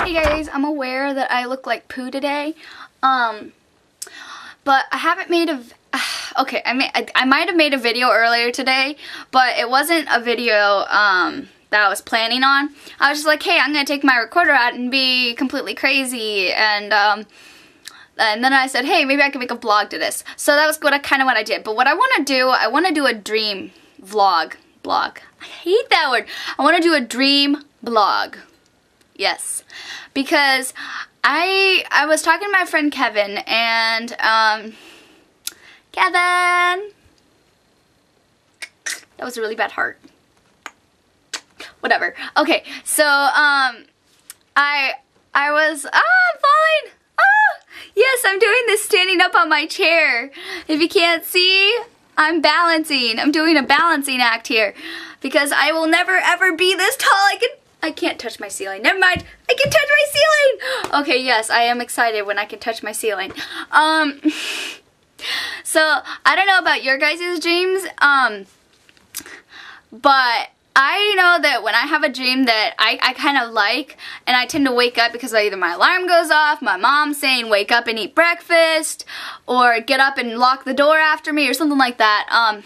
Hey guys, I'm aware that I look like poo today, but I haven't made a, okay, I might have made a video earlier today, but it wasn't a video, that I was planning on. I was just like, hey, I'm gonna take my recorder out and be completely crazy, and then I said, hey, maybe I can make a vlog to this. So that was what I did. But what I want to do a dream blog. I hate that word. I want to do a dream blog. Yes, because I was talking to my friend Kevin, and Kevin, that was a really bad heart. Whatever. Okay, so I was I'm falling. Yes, I'm doing this standing up on my chair. If you can't see, I'm balancing. I'm doing a balancing act here because I will never ever be this tall. I can't touch my ceiling. Never mind. I can touch my ceiling. Okay, yes, I am excited when I can touch my ceiling. So I don't know about your guys' dreams, but I know that when I have a dream that I kind of like, and I tend to wake up because either my alarm goes off, my mom's saying wake up and eat breakfast, or get up and lock the door after me, or something like that,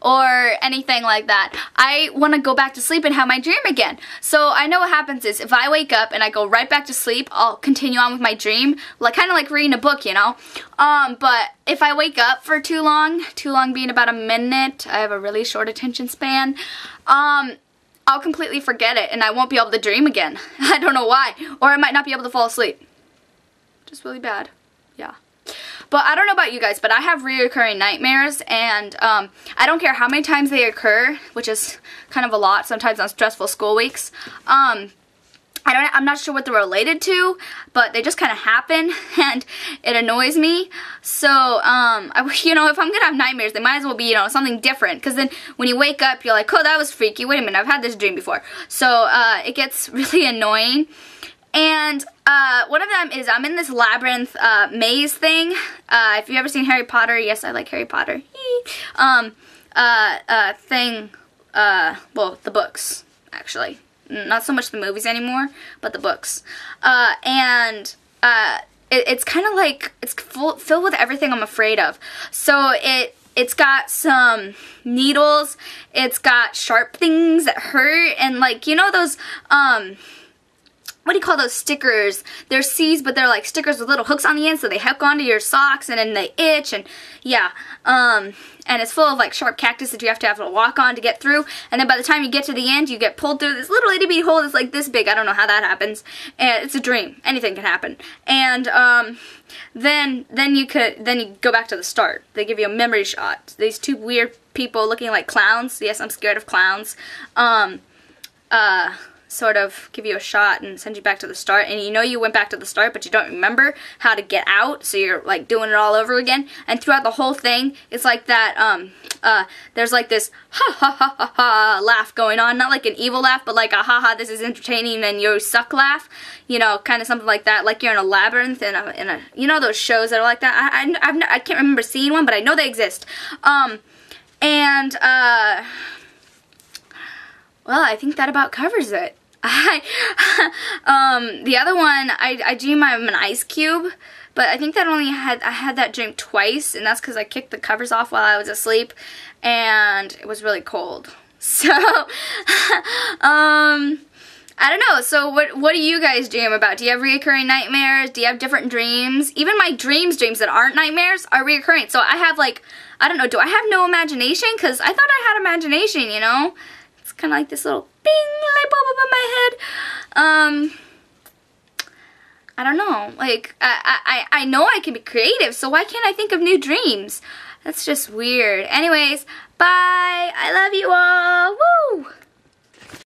or anything like that. I want to go back to sleep and have my dream again. So I know what happens is if I wake up and I go right back to sleep, I'll continue on with my dream, like kind of like reading a book, you know. But if I wake up for too long being about a minute, I have a really short attention span, I'll completely forget it and I won't be able to dream again. I don't know why. Or I might not be able to fall asleep. Just really bad. Yeah. But I don't know about you guys, but I have reoccurring nightmares, and I don't care how many times they occur, which is kind of a lot sometimes on stressful school weeks. I'm not sure what they're related to, but they just kind of happen, and it annoys me. So, you know, if I'm gonna have nightmares, they might as well be, you know, something different, because then when you wake up, you're like, oh, that was freaky. Wait a minute, I've had this dream before. So, it gets really annoying. And one of them is I'm in this labyrinth maze thing. If you've ever seen Harry Potter, yes, I like Harry Potter. Well, the books, actually. Not so much the movies anymore, but the books. It's kind of like, it's filled with everything I'm afraid of. So it's got some needles, it's got sharp things that hurt, and like, you know those, what do you call those stickers? They're C's, but they're like stickers with little hooks on the end, so they hook onto your socks, and then they itch, and yeah. And it's full of like sharp cactus that you have to walk on to get through, and then by the time you get to the end, you get pulled through this little itty bitty hole that's like this big. I don't know how that happens, and it's a dream. Anything can happen. And then you go back to the start. They give you a memory shot. These two weird people looking like clowns. Yes, I'm scared of clowns. Sort of give you a shot and send you back to the start, and you know you went back to the start, but you don't remember how to get out, so you're like doing it all over again. And throughout the whole thing, it's like that, there's like this ha ha ha ha ha laugh going on, not like an evil laugh, but like a ha ha, this is entertaining and you suck laugh, you know, kind of something like that, like you're in a labyrinth in a you know those shows that are like that. I can't remember seeing one, but I know they exist. Well, I think that about covers it. The other one, I dream I'm an ice cube, but I think that I had that dream twice, and that's because I kicked the covers off while I was asleep, and it was really cold. So, I don't know. So what do you guys dream about? Do you have reoccurring nightmares? Do you have different dreams? Even my dreams that aren't nightmares are reoccurring. So I have like, I don't know, do I have no imagination? Because I thought I had imagination, you know? It's kind of like this little bing light bulb up in my head. I don't know. Like, I know I can be creative, so why can't I think of new dreams? That's just weird. Anyways, bye. I love you all. Woo!